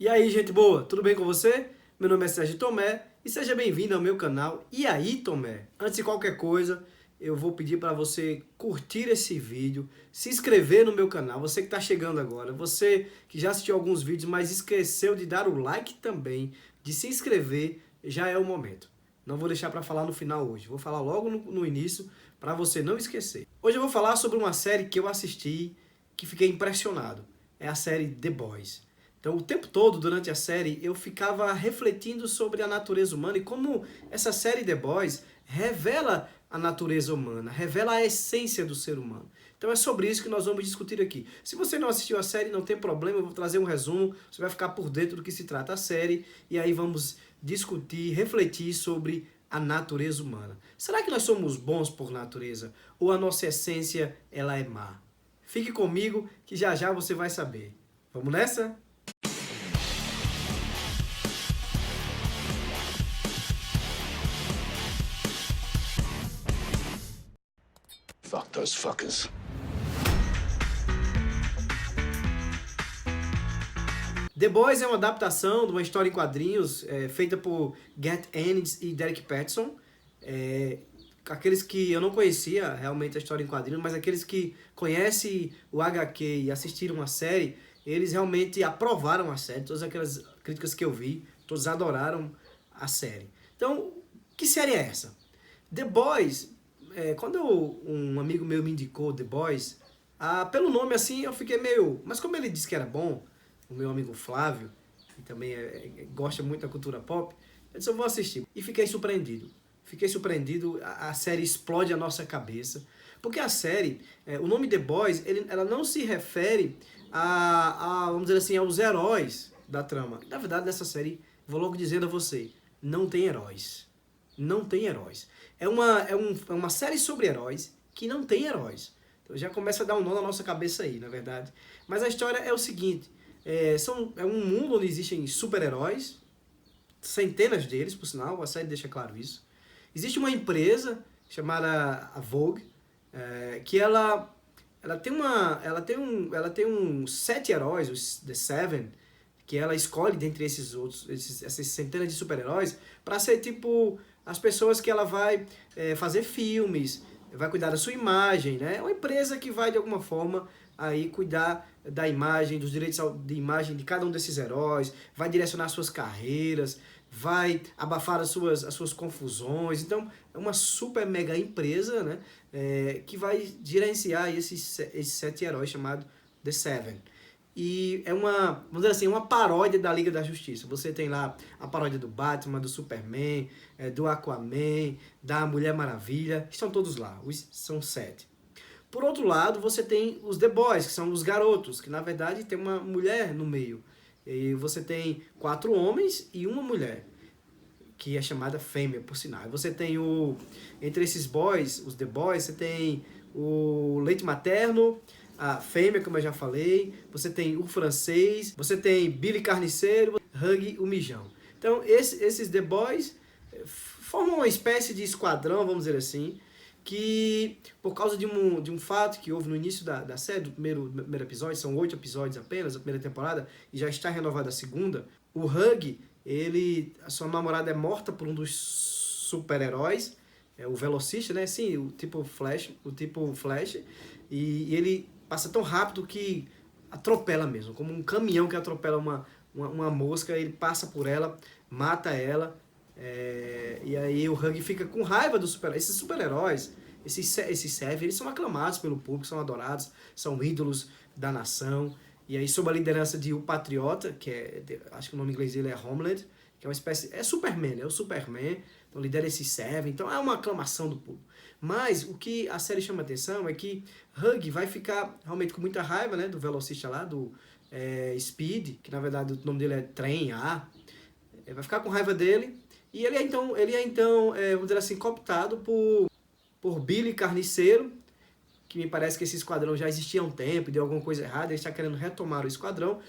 E aí, gente boa, tudo bem com você? Meu nome é Sérgio Tomé e seja bem-vindo ao meu canal. E aí, Tomé? Antes de qualquer coisa, eu vou pedir para você curtir esse vídeo, se inscrever no meu canal, você que está chegando agora, você que já assistiu alguns vídeos, mas esqueceu de dar o like também, de se inscrever, já é o momento. Não vou deixar para falar no final hoje, vou falar logo no início para você não esquecer. Hoje eu vou falar sobre uma série que eu assisti, que fiquei impressionado. É a série The Boys. Então, o tempo todo, durante a série, eu ficava refletindo sobre a natureza humana e como essa série The Boys revela a natureza humana, revela a essência do ser humano. Então é sobre isso que nós vamos discutir aqui. Se você não assistiu a série, não tem problema, eu vou trazer um resumo, você vai ficar por dentro do que se trata a série, e aí vamos discutir, refletir sobre a natureza humana. Será que nós somos bons por natureza? Ou a nossa essência, ela é má? Fique comigo, que já já você vai saber. Vamos nessa? Fuck those fuckers. The Boys é uma adaptação de uma história em quadrinhos feita por Garth Ennis e Derek Patterson. Aqueles que eu não conhecia realmente a história em quadrinhos, mas aqueles que conhecem o HQ e assistiram a série, eles realmente aprovaram a série. Todas aquelas críticas que eu vi, todos adoraram a série. Então, que série é essa? The Boys, quando um amigo meu me indicou The Boys, pelo nome assim eu fiquei meio... Mas como ele disse que era bom, o meu amigo Flávio, que também gosta muito da cultura pop, eu disse, eu vou assistir. E fiquei surpreendido. Fiquei surpreendido, a série explode a nossa cabeça. Porque a série, o nome The Boys, ela não se refere vamos dizer assim, aos heróis da trama. Na verdade, nessa série, vou logo dizendo a você, não tem heróis. Não tem heróis. É uma série sobre heróis que não tem heróis. Então já começa a dar um nó na nossa cabeça aí, na verdade. Mas a história é o seguinte, é um mundo onde existem super-heróis, centenas deles, por sinal, a série deixa claro isso. Existe uma empresa chamada a Vogue, que ela tem uns 7 heróis, os The Seven, que ela escolhe dentre essas centenas de super-heróis, para ser tipo as pessoas que ela vai fazer filmes, vai cuidar da sua imagem, né? É uma empresa que vai de alguma forma aí cuidar da imagem, dos direitos de imagem de cada um desses heróis, vai direcionar suas carreiras, vai abafar as suas confusões. Então, é uma super mega empresa, né, que vai gerenciar esses 7 heróis chamados The Seven. E é vamos dizer assim, uma paródia da Liga da Justiça. Você tem lá a paródia do Batman, do Superman, do Aquaman, da Mulher Maravilha, estão todos lá, são 7. Por outro lado, você tem os The Boys, que são os garotos, que na verdade tem uma mulher no meio. E você tem 4 homens e uma mulher, que é chamada fêmea, por sinal. Você tem entre esses boys, os The Boys, você tem o leite materno, a fêmea, como eu já falei, você tem o francês, você tem Billy Carniceiro, Huggy, o mijão. Então, esses The Boys formam uma espécie de esquadrão, vamos dizer assim, que por causa de um fato que houve no início da série, do primeiro episódio, são 8 episódios apenas, a primeira temporada, e já está renovada a segunda, o Huggy, a sua namorada é morta por um dos super-heróis, o velocista, né? Sim, o tipo Flash, e ele passa tão rápido que atropela mesmo, como um caminhão que atropela uma mosca, ele passa por ela, mata ela, e aí o Huggy fica com raiva dos super-heróis. Esses super-heróis, esses Seven, eles são aclamados pelo público, são adorados, são ídolos da nação. E aí, sob a liderança de O Patriota, que acho que o nome em inglês dele é Homelander, que é uma espécie... É Superman, é o Superman, então lidera esse Seven, então é uma aclamação do público. Mas o que a série chama atenção é que Huggy vai ficar realmente com muita raiva, né, do velocista lá, do Speed, que na verdade o nome dele é Trem A, vai ficar com raiva dele, e ele é então vamos dizer assim, cooptado por Billy Carniceiro, que me parece que esse esquadrão já existia há um tempo e deu alguma coisa errada, ele está querendo retomar o esquadrão.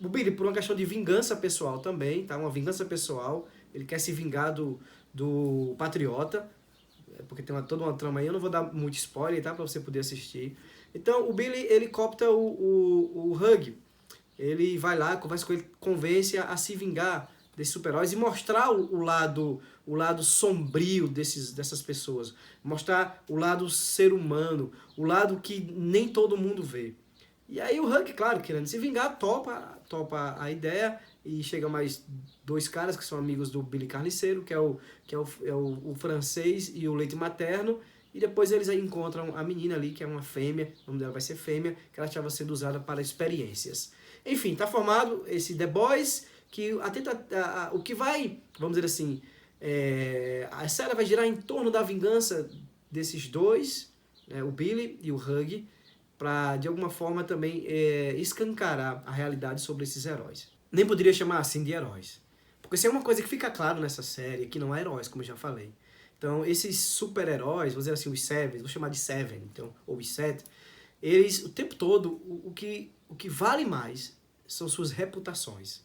O Billy, por uma questão de vingança pessoal também, tá? Uma vingança pessoal, ele quer se vingar do Patriota, porque tem toda uma trama aí, eu não vou dar muito spoiler, tá? Para você poder assistir. Então, o Billy, ele coopta o Huggy, ele vai lá, conversa com ele, convence a se vingar desses super-heróis e mostrar o lado sombrio dessas pessoas. Mostrar o lado ser humano, o lado que nem todo mundo vê. E aí o Hulk, claro, querendo se vingar, topa a ideia e chega mais dois caras que são amigos do Billy Carniceiro, que é o francês e o leite materno, e depois eles aí encontram a menina ali, que é uma fêmea, o nome dela vai ser Fêmea, que ela estava sendo usada para experiências. Enfim, tá formado esse The Boys, que o que vai, vamos dizer assim, a série vai girar em torno da vingança desses dois, né, o Billy e o Hug, para de alguma forma também escancarar a realidade sobre esses heróis. Nem poderia chamar assim de heróis, porque isso é uma coisa que fica claro nessa série, que não é heróis, como eu já falei. Então, esses super-heróis, vou dizer assim, os Seven, vou chamar de Seven, então, ou os Sete, eles, o tempo todo, o que vale mais são suas reputações.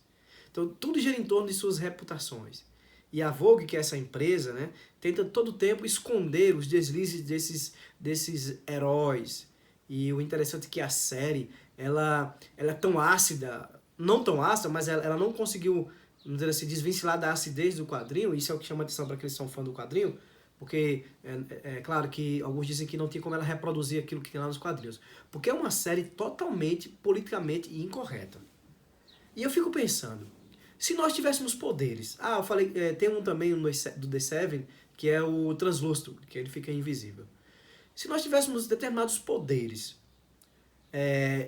Então, tudo gira em torno de suas reputações. E a Vogue, que é essa empresa, né, tenta todo o tempo esconder os deslizes desses heróis. E o interessante é que a série, ela é tão ácida, não tão ácida, mas ela não conseguiu, vamos dizer assim, desvencilhar da acidez do quadrinho. Isso é o que chama atenção para aqueles que são fã do quadrinho, porque é claro que alguns dizem que não tem como ela reproduzir aquilo que tem lá nos quadrinhos. Porque é uma série totalmente politicamente incorreta. E eu fico pensando, se nós tivéssemos poderes... eu falei, tem um também do The Seven, que é o translúcido, que ele fica invisível. Se nós tivéssemos determinados poderes,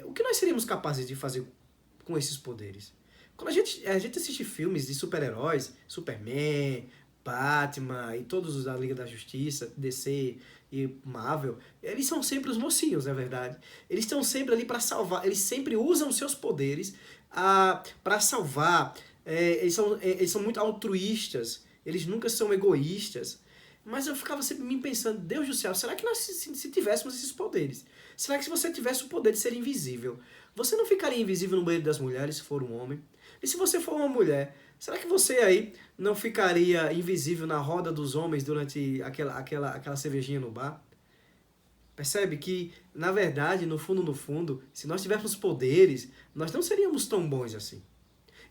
o que nós seríamos capazes de fazer com esses poderes? Quando a gente assiste filmes de super-heróis, Superman, Batman e todos os da Liga da Justiça, DC e Marvel, eles são sempre os mocinhos, na verdade. Eles estão sempre ali para salvar, eles sempre usam seus poderes para salvar. Eles são muito altruístas, eles nunca são egoístas. Mas eu ficava sempre me pensando, Deus do céu, será que nós, se tivéssemos esses poderes, será que se você tivesse o poder de ser invisível, você não ficaria invisível no banheiro das mulheres se for um homem? E se você for uma mulher, será que você aí não ficaria invisível na roda dos homens durante aquela cervejinha no bar? Percebe que, na verdade, no fundo, se nós tivéssemos poderes, nós não seríamos tão bons assim.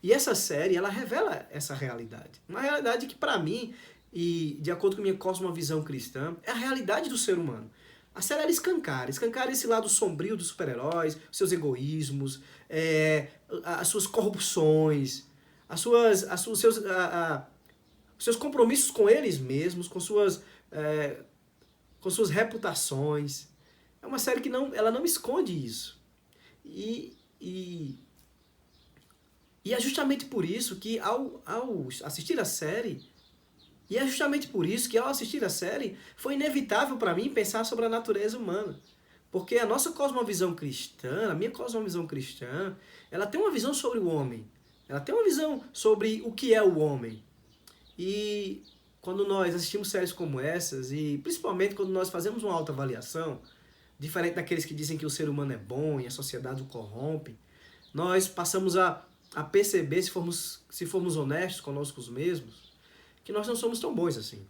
E essa série, ela revela essa realidade. Uma realidade que, para mim, e de acordo com a minha cosmovisão cristã, é a realidade do ser humano. A série ela escancara esse lado sombrio dos super-heróis, seus egoísmos, as suas corrupções, os seus compromissos com eles mesmos, com suas reputações. É uma série que ela não esconde isso. E é justamente por isso que ao assistir a série, foi inevitável para mim pensar sobre a natureza humana. Porque a nossa cosmovisão cristã, a minha cosmovisão cristã, ela tem uma visão sobre o homem. Ela tem uma visão sobre o que é o homem. E quando nós assistimos séries como essas, e principalmente quando nós fazemos uma autoavaliação, diferente daqueles que dizem que o ser humano é bom e a sociedade o corrompe, nós passamos a perceber, se formos honestos conosco mesmos, que nós não somos tão bons assim.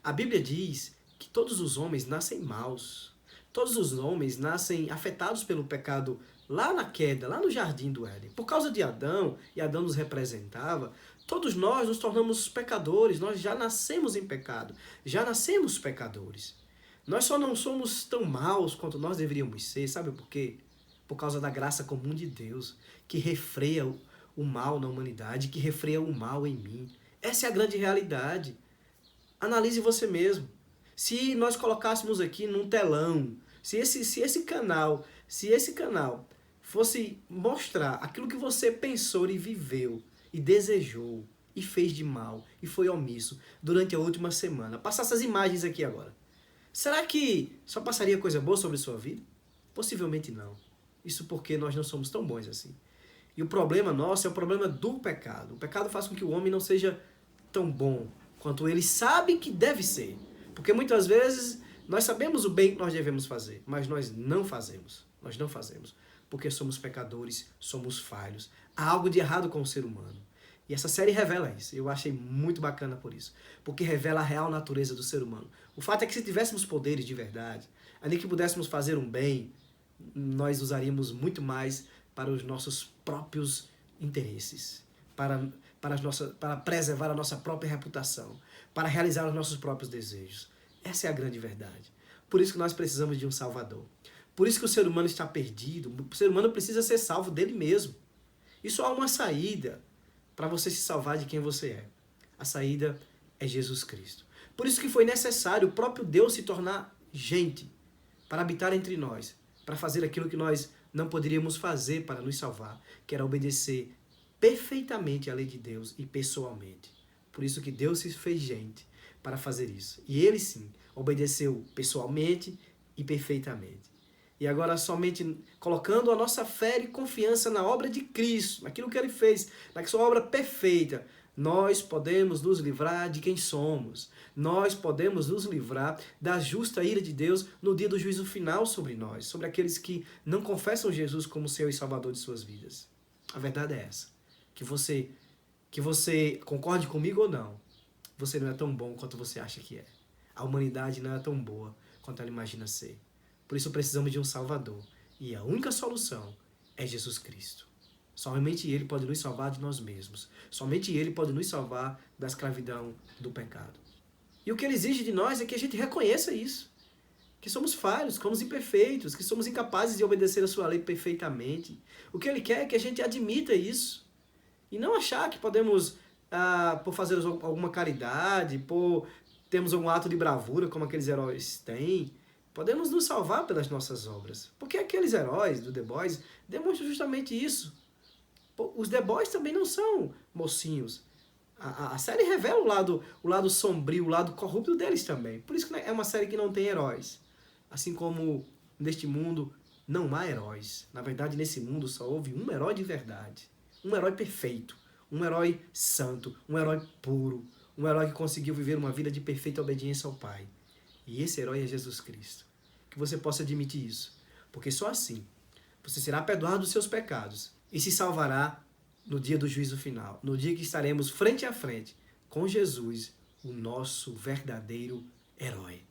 A Bíblia diz que todos os homens nascem maus. Todos os homens nascem afetados pelo pecado lá na queda, lá no jardim do Éden. Por causa de Adão, e Adão nos representava, todos nós nos tornamos pecadores, nós já nascemos em pecado, já nascemos pecadores. Nós só não somos tão maus quanto nós deveríamos ser, sabe por quê? Por causa da graça comum de Deus, que refreia o mal na humanidade, que refreia o mal em mim. Essa é a grande realidade. Analise você mesmo. Se nós colocássemos aqui num telão, se esse canal fosse mostrar aquilo que você pensou e viveu, e desejou, e fez de mal, e foi omisso durante a última semana, passar essas imagens aqui agora, será que só passaria coisa boa sobre a sua vida? Possivelmente não. Isso porque nós não somos tão bons assim. E o problema nosso é o problema do pecado. O pecado faz com que o homem não seja tão bom quanto ele sabe que deve ser. Porque muitas vezes nós sabemos o bem que nós devemos fazer, mas nós não fazemos. Nós não fazemos. Porque somos pecadores, somos falhos. Há algo de errado com o ser humano. E essa série revela isso. Eu achei muito bacana por isso. Porque revela a real natureza do ser humano. O fato é que se tivéssemos poderes de verdade, além que pudéssemos fazer um bem, nós usaríamos muito mais para os nossos próprios interesses, para preservar a nossa própria reputação, para realizar os nossos próprios desejos. Essa é a grande verdade. Por isso que nós precisamos de um Salvador. Por isso que o ser humano está perdido. O ser humano precisa ser salvo dele mesmo. E só há uma saída para você se salvar de quem você é. A saída é Jesus Cristo. Por isso que foi necessário o próprio Deus se tornar gente para habitar entre nós, para fazer aquilo que nós não poderíamos fazer para nos salvar, que era obedecer perfeitamente à lei de Deus e pessoalmente. Por isso que Deus se fez gente para fazer isso. E ele sim obedeceu pessoalmente e perfeitamente. E agora somente colocando a nossa fé e confiança na obra de Cristo, naquilo que ele fez, na sua obra perfeita, nós podemos nos livrar de quem somos. Nós podemos nos livrar da justa ira de Deus no dia do juízo final sobre nós, sobre aqueles que não confessam Jesus como Senhor e Salvador de suas vidas. A verdade é essa. Que você concorde comigo ou não, você não é tão bom quanto você acha que é. A humanidade não é tão boa quanto ela imagina ser. Por isso precisamos de um Salvador. E a única solução é Jesus Cristo. Somente Ele pode nos salvar de nós mesmos. Somente Ele pode nos salvar da escravidão do pecado. E o que Ele exige de nós é que a gente reconheça isso. Que somos falhos, que somos imperfeitos, que somos incapazes de obedecer a sua lei perfeitamente. O que Ele quer é que a gente admita isso. E não achar que podemos, por fazer alguma caridade, por termos algum ato de bravura como aqueles heróis têm, podemos nos salvar pelas nossas obras. Porque aqueles heróis do The Boys demonstram justamente isso. Os The Boys também não são mocinhos. A série revela o lado sombrio, o lado corrupto deles também. Por isso que é uma série que não tem heróis. Assim como neste mundo não há heróis. Na verdade, nesse mundo só houve um herói de verdade. Um herói perfeito. Um herói santo. Um herói puro. Um herói que conseguiu viver uma vida de perfeita obediência ao Pai. E esse herói é Jesus Cristo. Que você possa admitir isso. Porque só assim você será perdoado dos seus pecados e se salvará no dia do juízo final. No dia que estaremos frente a frente com Jesus, o nosso verdadeiro herói.